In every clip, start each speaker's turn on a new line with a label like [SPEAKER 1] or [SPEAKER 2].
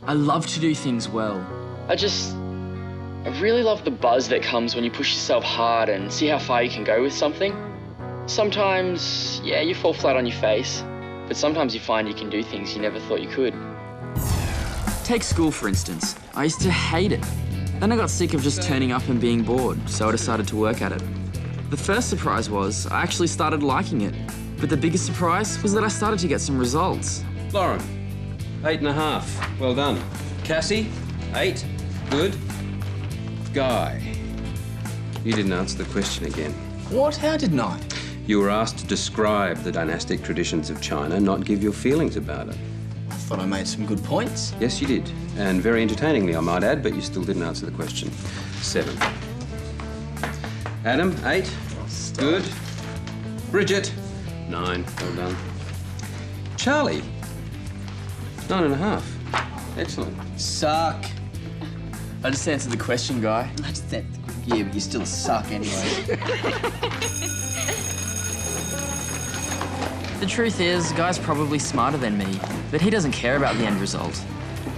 [SPEAKER 1] I love to do things well.
[SPEAKER 2] I really love the buzz that comes when you push yourself hard and see how far you can go with something. Sometimes, yeah, you fall flat on your face, but sometimes you find you can do things you never thought you could.
[SPEAKER 1] Take school, for instance. I used to hate it. Then I got sick of just turning up and being bored, so I decided to work at it. The first surprise was I actually started liking it, but the biggest surprise was that I started to get some results.
[SPEAKER 3] Lauren, 8.5. Well done. Cassie, 8. Good. Guy, you didn't answer the question again.
[SPEAKER 1] What? How didn't I?
[SPEAKER 3] You were asked to describe the dynastic traditions of China, not give your feelings about it.
[SPEAKER 1] I thought I made some good points.
[SPEAKER 3] Yes, you did. And very entertainingly, I might add, but you still didn't answer the question. 7. Adam, 8. Good. Bridget, 9. Well done. Charley, 9.5. Excellent.
[SPEAKER 1] Suck. I just answered the question, Guy.
[SPEAKER 4] Yeah, but you still suck anyway.
[SPEAKER 1] The truth is, Guy's probably smarter than me, but he doesn't care about the end result.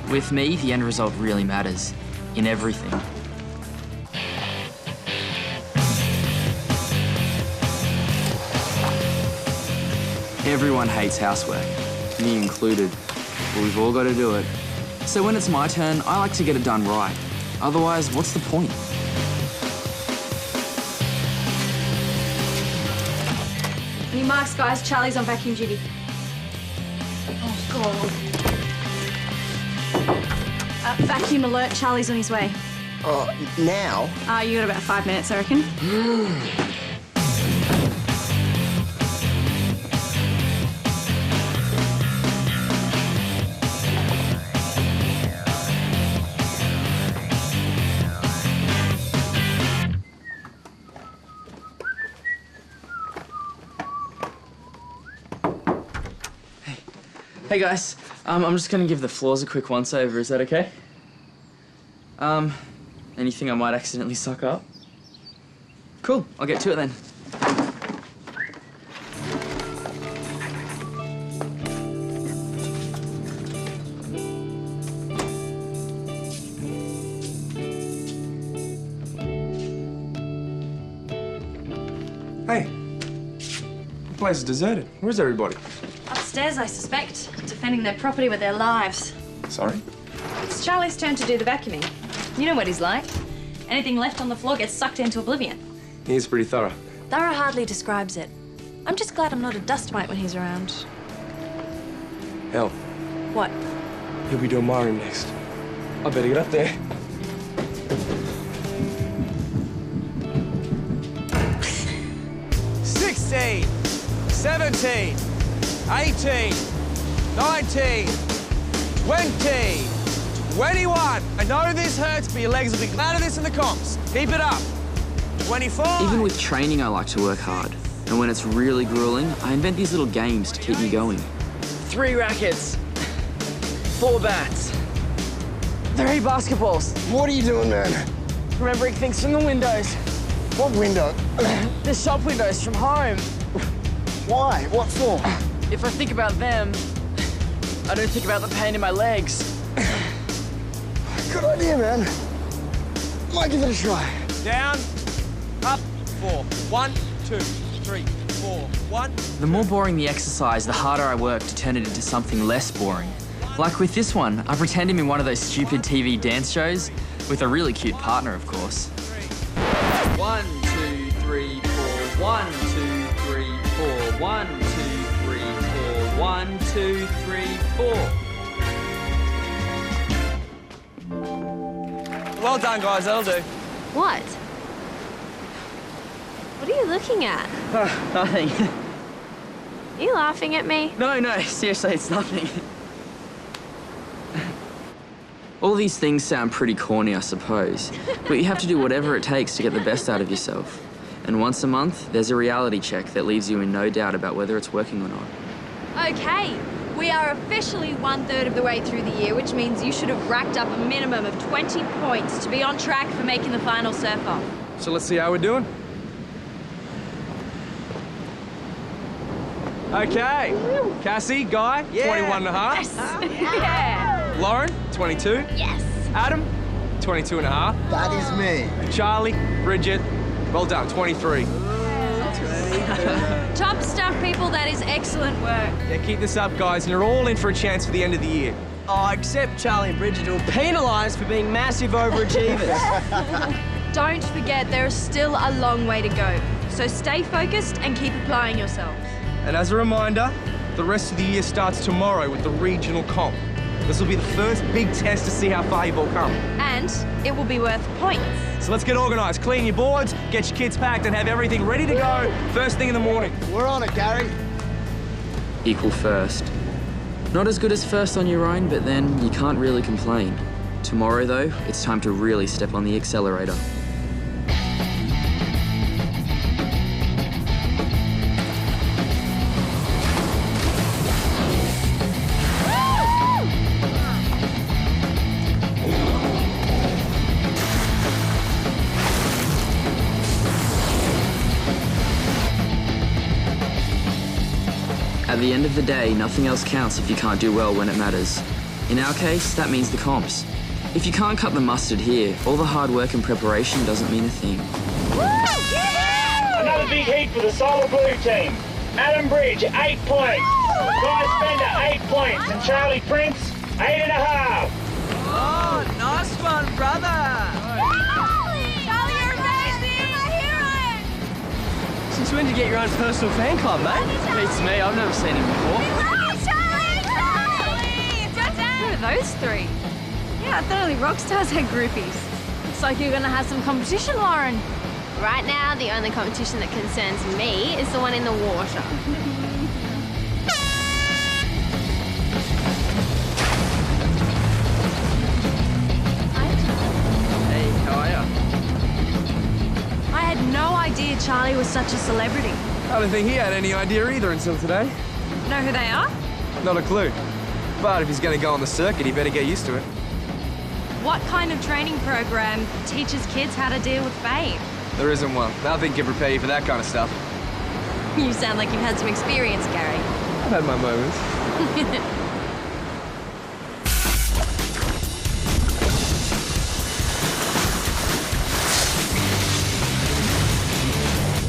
[SPEAKER 1] With me, the end result really matters. In everything. Everyone hates housework, me included, but we've all got to do it. So when it's my turn, I like to get it done right. Otherwise, what's the point?
[SPEAKER 5] Any marks, guys? Charlie's on vacuum duty. Oh, God. Vacuum alert, Charlie's on his way.
[SPEAKER 4] Oh, now?
[SPEAKER 5] You got about 5 minutes, I reckon.
[SPEAKER 1] Hey guys, I'm just gonna give the floors a quick once-over, is that okay? Anything I might accidentally suck up? Cool, I'll get to it then.
[SPEAKER 6] Hey, the place is deserted. Where's everybody?
[SPEAKER 5] Upstairs, I suspect, defending their property with their lives.
[SPEAKER 6] Sorry?
[SPEAKER 5] It's Charlie's turn to do the vacuuming. You know what he's like. Anything left on the floor gets sucked into oblivion.
[SPEAKER 6] He's pretty thorough.
[SPEAKER 5] Thorough hardly describes it. I'm just glad I'm not a dust mite when he's around.
[SPEAKER 6] Hell,
[SPEAKER 5] What?
[SPEAKER 6] he'll be doing wiring next. I better get up there.
[SPEAKER 7] $16, $17, $18, $19, $20, $21. I know this hurts, but your legs will be glad of this in the comps. Keep it up. 25.
[SPEAKER 1] Even with training, I like to work hard. And when it's really grueling, I invent these little games to keep me going.
[SPEAKER 8] 3 rackets, 4 bats, 3 basketballs.
[SPEAKER 4] What are you doing, man?
[SPEAKER 8] Remembering things from the windows.
[SPEAKER 4] What window?
[SPEAKER 8] The shop windows from home.
[SPEAKER 4] Why? What for?
[SPEAKER 8] If I think about them, I don't think about the pain in my legs.
[SPEAKER 4] Good idea, man. Might give it a try.
[SPEAKER 7] Down, up, 4. 1, 2, 3, 4. 1.
[SPEAKER 1] The more boring the exercise, the harder I work to turn it into something less boring. Like with this one, I pretend I'm in one of those stupid TV dance shows, with a really cute partner, of course. 1, 2, 3, 4. 1, 2, 3, 4. 1, 2, 3, 4. 1, 2, 3, 4.
[SPEAKER 7] Well done, guys. That'll do.
[SPEAKER 5] What? What are you looking at?
[SPEAKER 1] Nothing.
[SPEAKER 5] Are you laughing at me?
[SPEAKER 1] No, seriously, it's nothing. All these things sound pretty corny, I suppose, but you have to do whatever it takes to get the best out of yourself. And once a month, there's a reality check that leaves you in no doubt about whether it's working or not.
[SPEAKER 5] Okay, we are officially 1/3 of the way through the year, which means you should have racked up a minimum of 20 points to be on track for making the final surf-off.
[SPEAKER 6] So let's see how we're doing.
[SPEAKER 7] Okay. Cassie, Guy, 21.5.
[SPEAKER 5] Yeah.
[SPEAKER 7] Lauren, 22.
[SPEAKER 5] Yes.
[SPEAKER 7] Adam, 22 and a half.
[SPEAKER 4] That is me.
[SPEAKER 7] Charlie, Bridget, well done, 23.
[SPEAKER 5] Top stuff, people. That is excellent work.
[SPEAKER 7] Yeah, keep this up, guys, and you're all in for a chance for the end of the year.
[SPEAKER 8] Oh, except Charlie and Bridget were penalised for being massive overachievers.
[SPEAKER 5] Don't forget, there is still a long way to go. So stay focused and keep applying yourself.
[SPEAKER 7] And as a reminder, the rest of the year starts tomorrow with the regional comp. This will be the first big test to see how far you've all come.
[SPEAKER 5] And it will be worth points.
[SPEAKER 7] So let's get organised, clean your boards, get your kids packed, and have everything ready to go first thing in the morning.
[SPEAKER 4] We're on it, Gary.
[SPEAKER 1] Equal first. Not as good as first on your own, but then you can't really complain. Tomorrow, though, it's time to really step on the accelerator. At the end of the day, nothing else counts if you can't do well when it matters. In our case, that means the comps. If you can't cut the mustard here, all the hard work and preparation doesn't mean a thing.
[SPEAKER 9] Another big heat for the Solar Blue team. Adam Bridge, 8 points. Guy Spender, 8 points. And Charlie Prince, 8.5.
[SPEAKER 8] Oh, nice one, brother.
[SPEAKER 5] Charlie, you're amazing! My hero!
[SPEAKER 8] Since when did you get your own personal fan club, mate?
[SPEAKER 1] Beats me, I've never seen him before.
[SPEAKER 5] Who are those three? Yeah, I thought only rock stars had groupies. Looks like you're gonna have some competition, Lauren.
[SPEAKER 10] Right now, the only competition that concerns me is the one in the water.
[SPEAKER 1] Hey, how are ya?
[SPEAKER 5] I had no idea Charlie was such a celebrity.
[SPEAKER 7] I don't think he had any idea either until today.
[SPEAKER 5] Know who they are?
[SPEAKER 7] Not a clue. But if he's going to go on the circuit, he better get used to it.
[SPEAKER 5] What kind of training program teaches kids how to deal with fame?
[SPEAKER 7] There isn't one. Nothing can prepare you for that kind of stuff.
[SPEAKER 5] You sound like you've had some experience, Gary.
[SPEAKER 7] I've had my moments.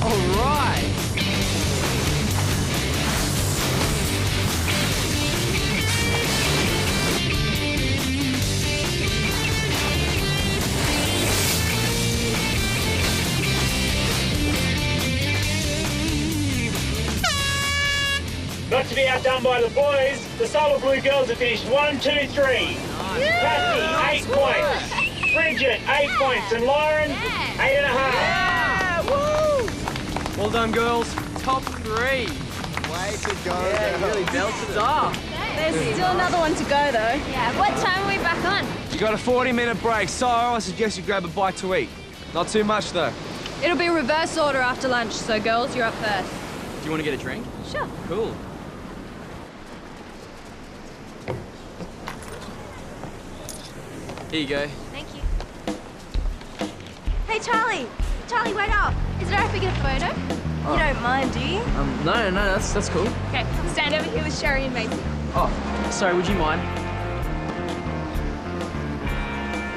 [SPEAKER 8] All right.
[SPEAKER 9] Not to be outdone by the boys, the Solar Blue girls have finished 1, 2, 3. Kathy, 8 points. Bridget, 8 points. And Lauren, 8.5.
[SPEAKER 8] Yeah, woo!
[SPEAKER 7] Well done, girls.
[SPEAKER 8] Top 3.
[SPEAKER 4] Way to go,
[SPEAKER 8] Yeah, you really belted it up.
[SPEAKER 5] There's still another one to go, though.
[SPEAKER 10] Yeah, what time are we back on?
[SPEAKER 7] You got a 40-minute break, so I suggest you grab a bite to eat. Not too much, though.
[SPEAKER 5] It'll be reverse order after lunch, so girls, you're up first.
[SPEAKER 1] Do you want to get a drink?
[SPEAKER 5] Sure.
[SPEAKER 1] Cool. Here you go.
[SPEAKER 10] Thank you.
[SPEAKER 5] Hey, Charlie. Charlie, wait up. Is it alright if we get a photo? You don't mind, do you?
[SPEAKER 1] No, that's cool.
[SPEAKER 5] Okay, stand over here with Sherry and Macy.
[SPEAKER 1] Oh, sorry, would you mind?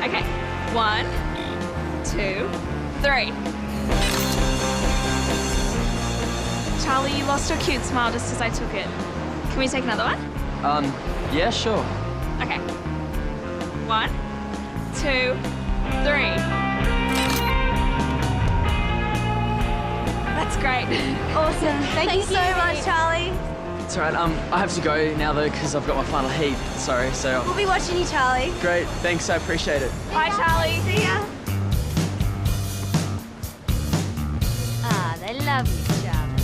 [SPEAKER 5] Okay, 1, 2, 3. Charlie, you lost your cute smile just as I took it. Can we take another one?
[SPEAKER 1] Yeah, sure.
[SPEAKER 5] Okay. 1, 2, 3. That's great. Awesome. Thank you so much, Charlie.
[SPEAKER 1] It's alright, I have to go now though, because I've got my final heat. Sorry, so...
[SPEAKER 5] We'll be watching you, Charlie.
[SPEAKER 1] Great, thanks, I appreciate it.
[SPEAKER 5] Bye, Charlie. See ya.
[SPEAKER 10] Ah, they love each other.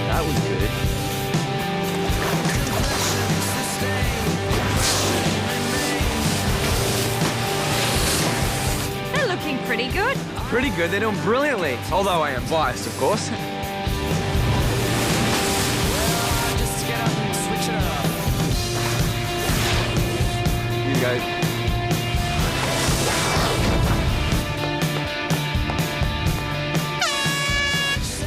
[SPEAKER 1] That was good.
[SPEAKER 5] They're looking pretty good.
[SPEAKER 7] Pretty good. They're doing brilliantly. Although I am biased, of course.
[SPEAKER 8] Just get up and switch it up.
[SPEAKER 7] You go.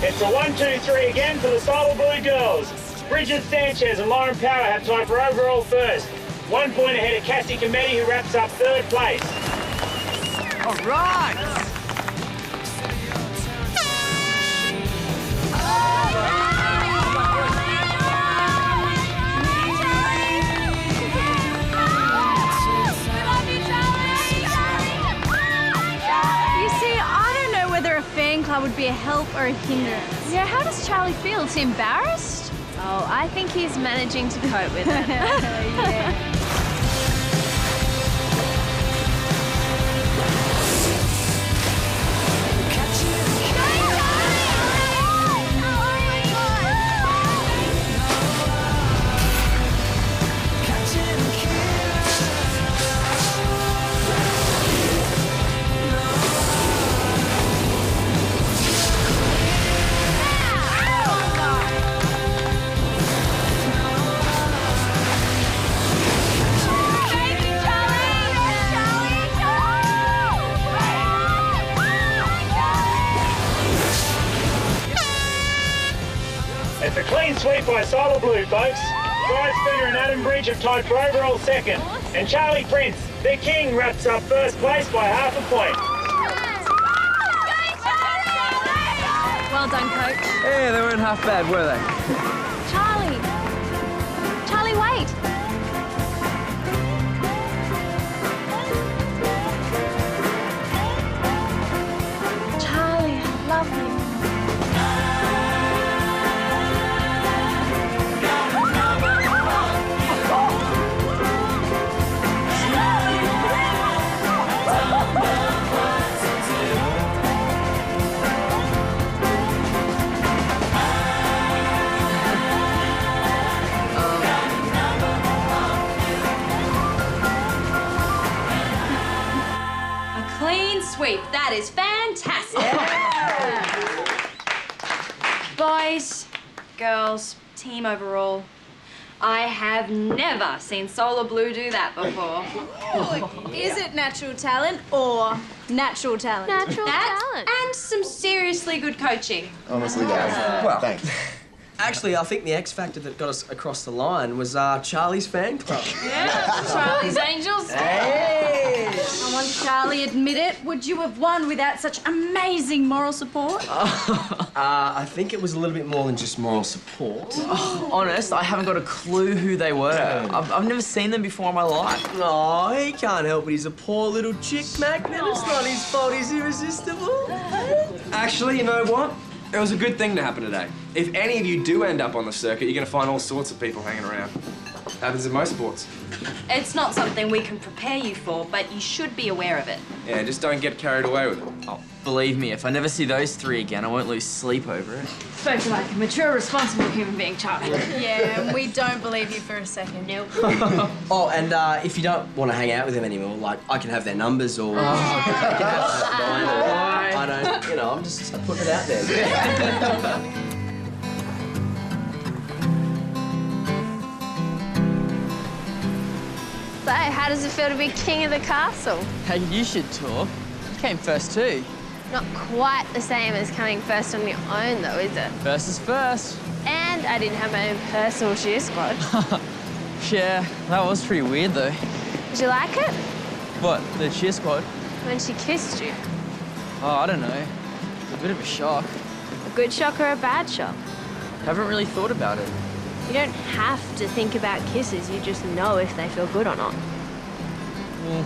[SPEAKER 9] It's a 1, 2, 3 again for the Solar Blue girls. Bridget Sanchez and Lauren Power have tied for overall first. 1 point ahead of Cassie Cometti, who wraps up 3rd place.
[SPEAKER 7] All right.
[SPEAKER 5] Fan club would be a help or a hindrance. Yeah, how does Charlie feel? Is he embarrassed?
[SPEAKER 10] Oh, I think he's managing to cope with it.
[SPEAKER 5] Yeah.
[SPEAKER 9] It's a clean sweep by Solar Blue, folks. Bryce Spinner and Adam Bridge have tied for overall 2nd. And Charlie Prince, the king, wraps up 1st place by half a point.
[SPEAKER 5] Well done, coach.
[SPEAKER 7] Yeah, they weren't half bad, were they?
[SPEAKER 5] Charlie. Charlie, wait. Charlie, I love you. Sweep. That is fantastic. Yeah. Boys, girls, team overall, I have never seen Solar Blue do that before. Is it natural talent or natural talent?
[SPEAKER 10] Natural talent.
[SPEAKER 5] And some seriously good coaching.
[SPEAKER 4] Honestly, guys. Well, thanks.
[SPEAKER 11] Actually, I think the X factor that got us across the line was Charlie's fan club.
[SPEAKER 5] Yeah, Charlie's Angels.
[SPEAKER 11] Hey!
[SPEAKER 5] Come on, Charlie, admit it. Would you have won without such amazing moral support?
[SPEAKER 11] I think it was a little bit more than just moral support.
[SPEAKER 8] Honest, I haven't got a clue who they were. I've never seen them before in my life.
[SPEAKER 11] Oh, he can't help it. He's a poor little chick magnet. It's not his fault. He's irresistible.
[SPEAKER 6] Actually, you know what? It was a good thing to happen today. If any of you do end up on the circuit, you're going to find all sorts of people hanging around. Happens in most sports.
[SPEAKER 5] It's not something we can prepare you for, but you should be aware of it.
[SPEAKER 6] Yeah, just don't get carried away with it.
[SPEAKER 8] Oh, believe me, if I never see those 3 again, I won't lose sleep over it.
[SPEAKER 5] Spoke like a mature, responsible human being, Charlie. Yeah, and we don't believe you for a second. Nope.
[SPEAKER 11] Oh, and if you don't want to hang out with him anymore, like, I can have their numbers or... I don't, you know, I'm just putting it out there.
[SPEAKER 10] So, how does it feel to be king of the castle?
[SPEAKER 8] Hey, you should talk. You came first too.
[SPEAKER 10] Not quite the same as coming first on your own, though, is it?
[SPEAKER 8] First is first.
[SPEAKER 10] And I didn't have my own personal cheer squad.
[SPEAKER 8] Yeah, that was pretty weird, though.
[SPEAKER 10] Did you like it?
[SPEAKER 8] What, the cheer squad?
[SPEAKER 10] When she kissed you.
[SPEAKER 8] Oh, I don't know. It's a bit of a shock.
[SPEAKER 10] A good shock or a bad shock?
[SPEAKER 8] Haven't really thought about it.
[SPEAKER 10] You don't have to think about kisses, you just know if they feel good or not.
[SPEAKER 8] Well,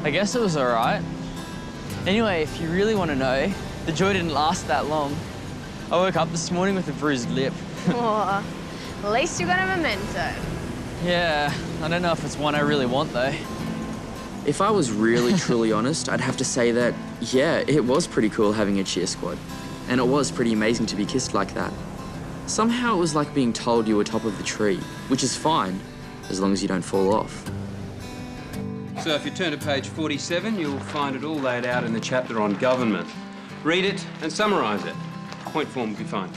[SPEAKER 8] I guess it was all right. Anyway, if you really want to know, the joy didn't last that long. I woke up this morning with a bruised lip.
[SPEAKER 10] Oh, at least you got a memento.
[SPEAKER 8] Yeah, I don't know if it's one I really want, though.
[SPEAKER 2] If I was really, truly honest, I'd have to say that, yeah, it was pretty cool having a cheer squad. And it was pretty amazing to be kissed like that. Somehow it was like being told you were top of the tree, which is fine, as long as you don't fall off.
[SPEAKER 3] So if you turn to page 47, you'll find it all laid out in the chapter on government. Read it and summarise it. Point form will be fine.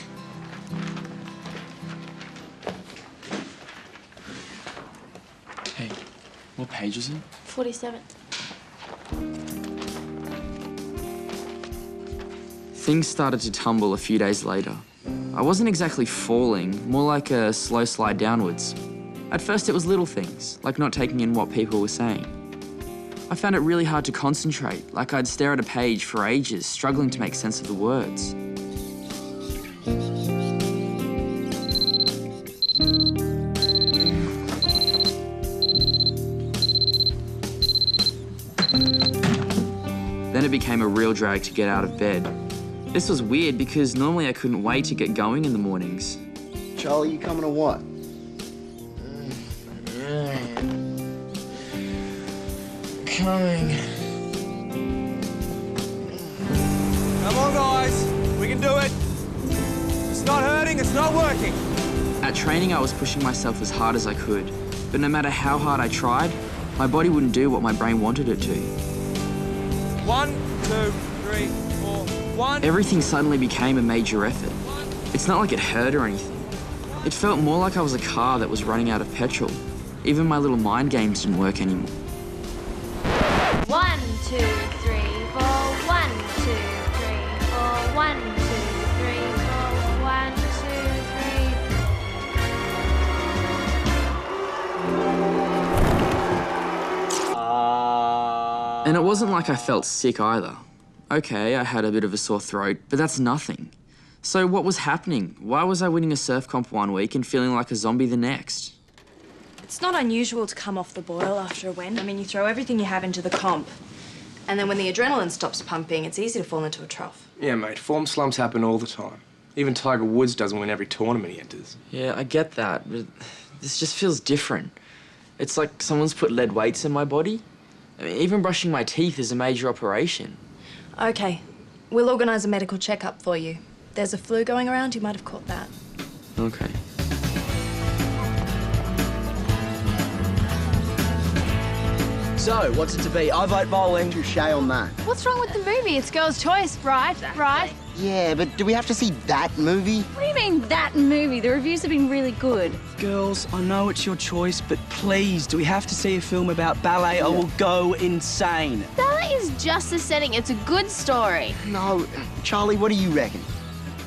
[SPEAKER 2] Hey, what page is it?
[SPEAKER 10] 47.
[SPEAKER 2] Things started to tumble a few days later.
[SPEAKER 1] I wasn't exactly falling, more like a slow slide downwards. At first it was little things, like not taking in what people were saying. I found it really hard to concentrate, like I'd stare at a page for ages, struggling to make sense of the words. Then it became a real drag to get out of bed. This was weird because normally I couldn't wait to get going in the mornings.
[SPEAKER 4] Charlie, you coming or what?
[SPEAKER 1] Coming.
[SPEAKER 7] Come on, guys. We can do it. It's not hurting, it's not working.
[SPEAKER 1] At training, I was pushing myself as hard as I could, but no matter how hard I tried, my body wouldn't do what my brain wanted it to.
[SPEAKER 7] 1, 2, 3, 4, 1.
[SPEAKER 1] Everything suddenly became a major effort. It's not like it hurt or anything. It felt more like I was a car that was running out of petrol. Even my little mind games didn't work anymore.
[SPEAKER 10] 1, 2, 3, 4. 1, 2, 3, 4. 1, 2, 3, 4. 1, 2, 3.
[SPEAKER 1] And it wasn't like I felt sick either. Okay, I had a bit of a sore throat, but that's nothing. So what was happening? Why was I winning a surf comp one week and feeling like a zombie the next?
[SPEAKER 5] It's not unusual to come off the boil after a win. I mean, you throw everything you have into the comp, and then when the adrenaline stops pumping, it's easy to fall into a trough.
[SPEAKER 6] Yeah, mate, form slumps happen all the time. Even Tiger Woods doesn't win every tournament he enters.
[SPEAKER 1] Yeah, I get that, but this just feels different. It's like someone's put lead weights in my body. I mean, even brushing my teeth is a major operation.
[SPEAKER 5] Okay, we'll organise a medical checkup for you. There's a flu going around, you might have caught that.
[SPEAKER 1] Okay.
[SPEAKER 11] So, what's it to be? I vote bowling.
[SPEAKER 4] Touche on that.
[SPEAKER 10] What's wrong with the movie? It's girls' choice, right? Right?
[SPEAKER 4] Yeah, but do we have to see that movie?
[SPEAKER 12] What do you mean, that movie? The reviews have been really good.
[SPEAKER 11] Girls, I know it's your choice, but please, do we have to see a film about ballet? I will go insane.
[SPEAKER 10] Ballet is just the setting. It's a good story.
[SPEAKER 4] No. Charlie, what do you reckon?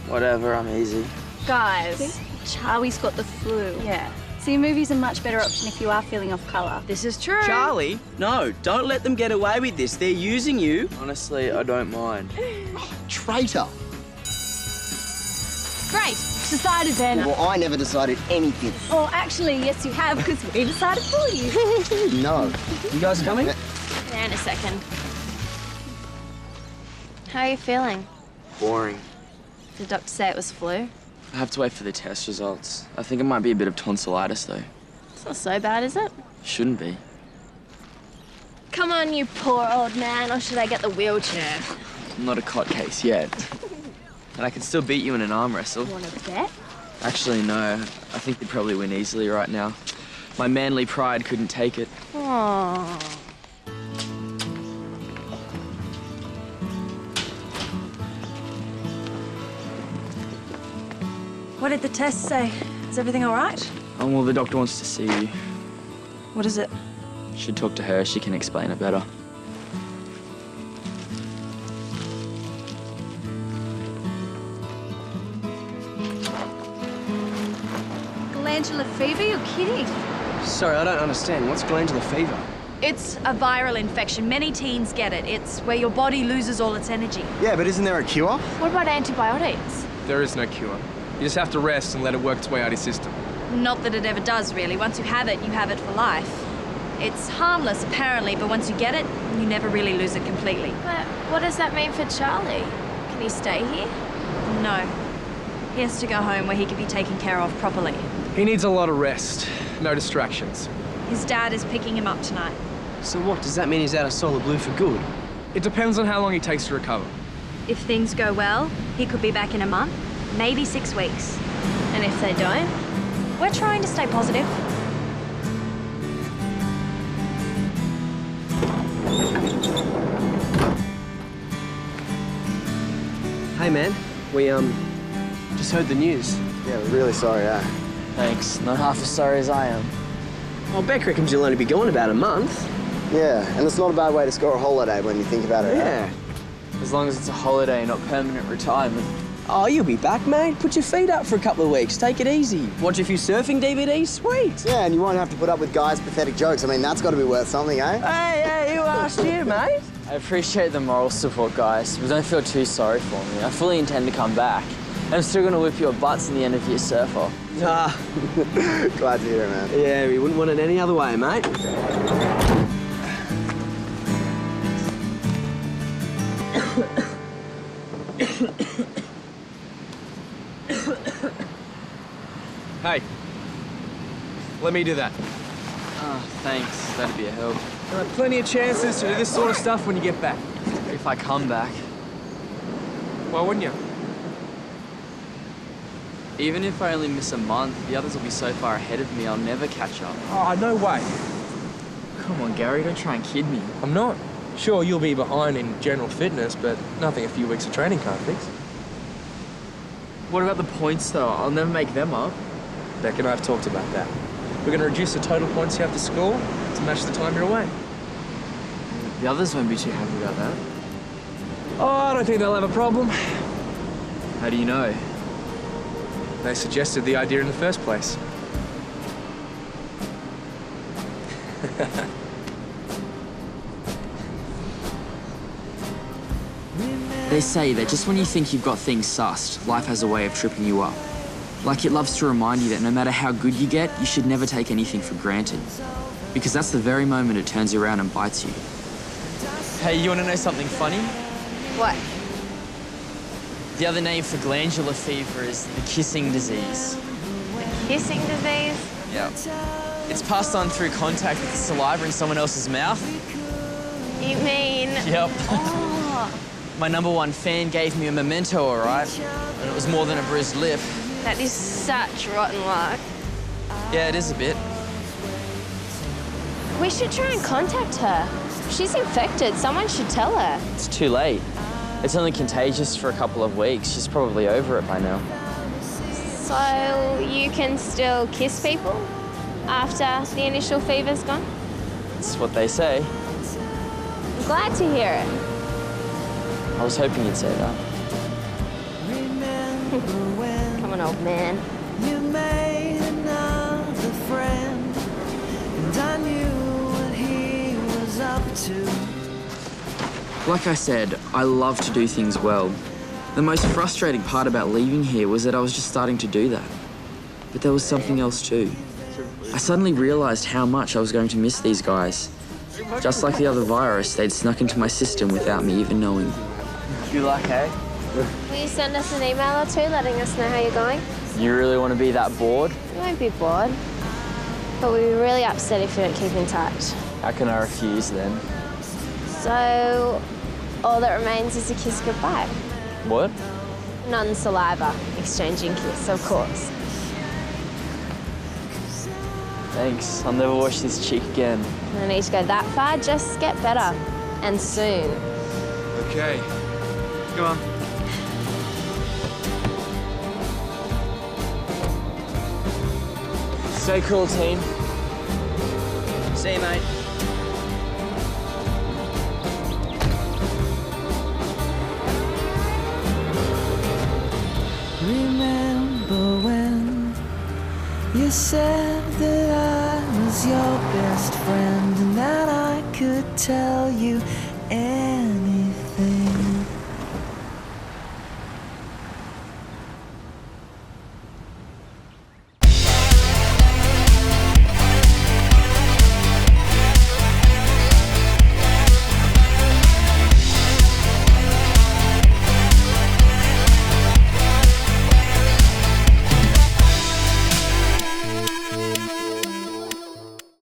[SPEAKER 1] Whatever, I'm easy.
[SPEAKER 12] Guys, Charlie's got the flu. Yeah. See, a movie's a much better option if you are feeling off colour.
[SPEAKER 5] This is true.
[SPEAKER 11] Charlie, no, don't let them get away with this. They're using you.
[SPEAKER 1] Honestly, I don't mind.
[SPEAKER 4] Traitor.
[SPEAKER 12] Great, decided then.
[SPEAKER 4] Well, I never decided anything.
[SPEAKER 12] Oh, actually, yes, you have, because we decided for you.
[SPEAKER 4] No.
[SPEAKER 11] You guys coming?
[SPEAKER 10] Yeah, in a second. How are you feeling?
[SPEAKER 1] Boring.
[SPEAKER 10] Did the doctor say it was flu?
[SPEAKER 1] I have to wait for the test results. I think it might be a bit of tonsillitis, though.
[SPEAKER 10] It's not so bad, is it?
[SPEAKER 1] Shouldn't be.
[SPEAKER 10] Come on, you poor old man, or should I get the wheelchair?
[SPEAKER 1] I'm not a cot case yet. And I can still beat you in an arm wrestle.
[SPEAKER 10] Want to bet?
[SPEAKER 1] Actually, no. I think you'd probably win easily right now. My manly pride couldn't take it.
[SPEAKER 10] Aww.
[SPEAKER 5] What did the test say? Is everything all right?
[SPEAKER 1] Oh, well, the doctor wants to see you.
[SPEAKER 5] What is it?
[SPEAKER 1] Should talk to her. She can explain it better.
[SPEAKER 12] Glandular fever? You're kidding.
[SPEAKER 11] Sorry, I don't understand. What's glandular fever?
[SPEAKER 5] It's a viral infection. Many teens get it. It's where your body loses all its energy.
[SPEAKER 4] Yeah, but isn't there a cure?
[SPEAKER 10] What about antibiotics?
[SPEAKER 6] There is no cure. You just have to rest and let it work its way out of your system.
[SPEAKER 5] Not that it ever does, really. Once you have it for life. It's harmless, apparently, but once you get it, you never really lose it completely.
[SPEAKER 10] But what does that mean for Charlie? Can he stay here?
[SPEAKER 5] No. He has to go home where he can be taken care of properly.
[SPEAKER 6] He needs a lot of rest. No distractions.
[SPEAKER 5] His dad is picking him up tonight.
[SPEAKER 11] So what, does that mean he's out of Solar Blue for good?
[SPEAKER 6] It depends on how long he takes to recover.
[SPEAKER 5] If things go well, he could be back in a month, maybe 6 weeks.
[SPEAKER 10] And if they don't?
[SPEAKER 5] We're trying to stay positive.
[SPEAKER 11] Hey, man, we, just heard the news.
[SPEAKER 4] Yeah, we're really sorry,
[SPEAKER 1] Thanks. Not half as sorry as I am.
[SPEAKER 11] Well, Beck reckons you'll only be gone about a month.
[SPEAKER 4] Yeah, and it's not a bad way to score a holiday when you think about it.
[SPEAKER 11] Yeah.
[SPEAKER 1] As long as it's a holiday, not permanent retirement.
[SPEAKER 11] Oh, you'll be back, mate. Put your feet up for a couple of weeks. Take it easy. Watch a few surfing DVDs. Sweet.
[SPEAKER 4] Yeah, and you won't have to put up with guys' pathetic jokes. I mean, that's got to be worth something, eh?
[SPEAKER 11] Hey, who asked you, mate?
[SPEAKER 8] I appreciate the moral support, guys, but don't feel too sorry for me. I fully intend to come back. I'm still going to whip your butts in the end of year surf off.
[SPEAKER 11] Ah.
[SPEAKER 4] Glad to hear it, man.
[SPEAKER 11] Yeah, we wouldn't want it any other way, mate.
[SPEAKER 6] Hey, let me do that.
[SPEAKER 8] Oh, thanks. That'd be a help.
[SPEAKER 6] There are plenty of chances to do this sort of stuff when you get back.
[SPEAKER 8] If I come back.
[SPEAKER 6] Why wouldn't you?
[SPEAKER 8] Even if I only miss a month, the others will be so far ahead of me, I'll never catch up.
[SPEAKER 6] Oh, no way.
[SPEAKER 8] Come on, Gary, don't try and kid me.
[SPEAKER 6] I'm not. Sure, you'll be behind in general fitness, but nothing a few weeks of training can't fix.
[SPEAKER 8] What about the points, though? I'll never make them up.
[SPEAKER 6] Beck and I have talked about that. We're going to reduce the total points you have to score to match the time you're away.
[SPEAKER 8] The others won't be too happy about that.
[SPEAKER 6] Oh, I don't think they'll have a problem.
[SPEAKER 8] How do you know?
[SPEAKER 6] They suggested the idea in the first place.
[SPEAKER 1] They say that just when you think you've got things sussed, life has a way of tripping you up. Like it loves to remind you that no matter how good you get, you should never take anything for granted. Because that's the very moment it turns around and bites you.
[SPEAKER 8] Hey, you want to know something funny?
[SPEAKER 5] What?
[SPEAKER 8] The other name for glandular fever is the kissing disease.
[SPEAKER 10] Kissing disease?
[SPEAKER 8] Yeah. It's passed on through contact with the saliva in someone else's mouth.
[SPEAKER 10] You mean...
[SPEAKER 8] Yep.
[SPEAKER 10] Oh,
[SPEAKER 8] My #1 fan gave me a memento, all right? And it was more than a bruised lip.
[SPEAKER 10] that is such rotten luck.
[SPEAKER 8] Yeah, it is a bit.
[SPEAKER 10] We should try and contact her. She's infected. Someone should tell her.
[SPEAKER 8] It's too late. It's only contagious for a couple of weeks. She's probably over it by now.
[SPEAKER 10] So you can still kiss people after the initial fever's gone?
[SPEAKER 8] That's what they say.
[SPEAKER 10] I'm glad to hear it.
[SPEAKER 8] I was hoping you'd say that.
[SPEAKER 10] Come on, old man.
[SPEAKER 13] You made another friend, and I knew what he was up to.
[SPEAKER 1] Like I said, I love to do things well. The most frustrating part about leaving here was that I was just starting to do that. But there was something else too. I suddenly realized how much I was going to miss these guys. Just like the other virus, they'd snuck into my system without me even knowing.
[SPEAKER 8] Good luck, eh?
[SPEAKER 10] Will you send us an email or two letting us know how you're going?
[SPEAKER 8] You really want to be that bored?
[SPEAKER 10] We won't be bored. But we'll be really upset if you don't keep in touch.
[SPEAKER 8] How can I refuse then?
[SPEAKER 10] So, all that remains is a kiss goodbye.
[SPEAKER 8] What?
[SPEAKER 10] Non-saliva exchanging kiss, of course.
[SPEAKER 8] Thanks. I'll never wash this cheek again.
[SPEAKER 10] I don't need to go that far, just get better. And soon.
[SPEAKER 6] Okay.
[SPEAKER 8] Come on. Stay cool, team. See you, mate.
[SPEAKER 13] Remember when you said that I was your best friend and that I could tell you anything.